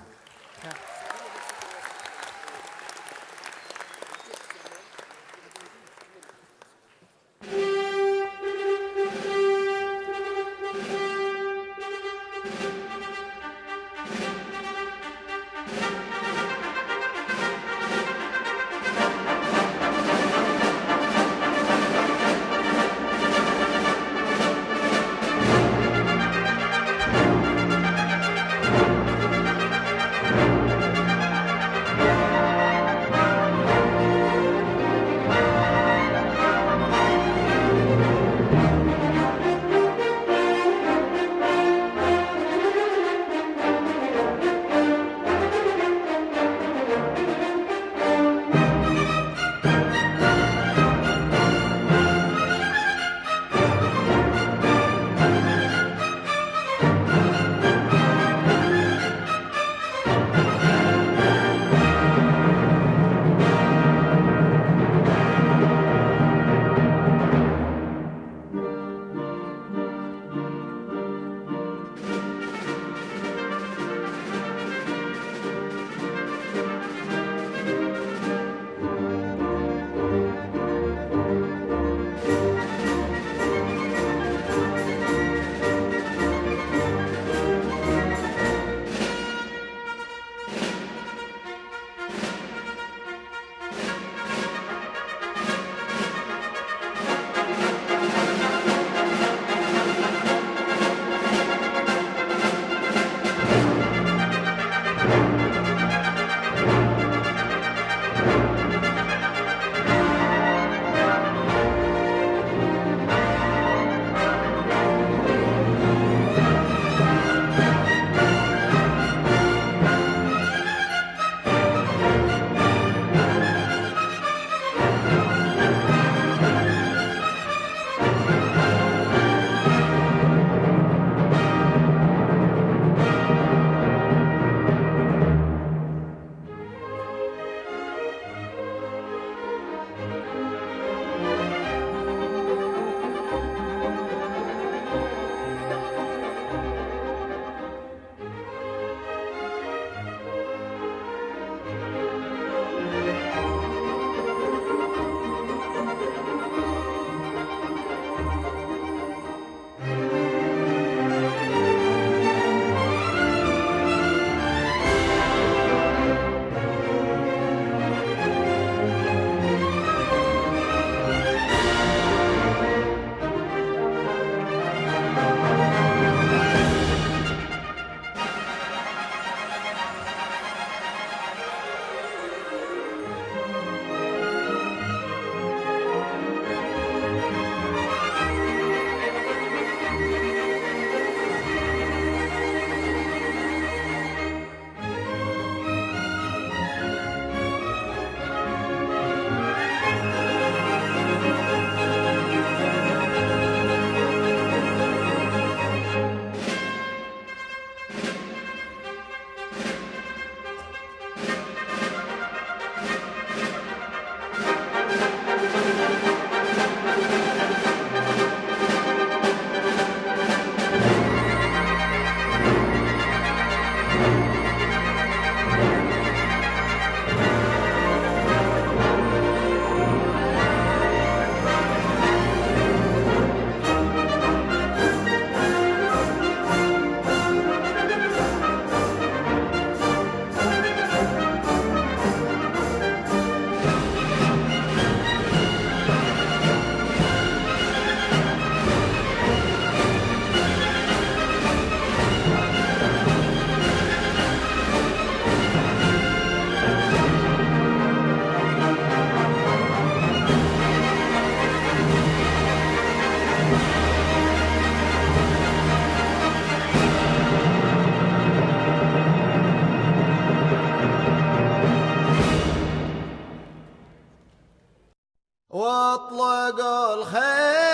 أطلقوا الخيل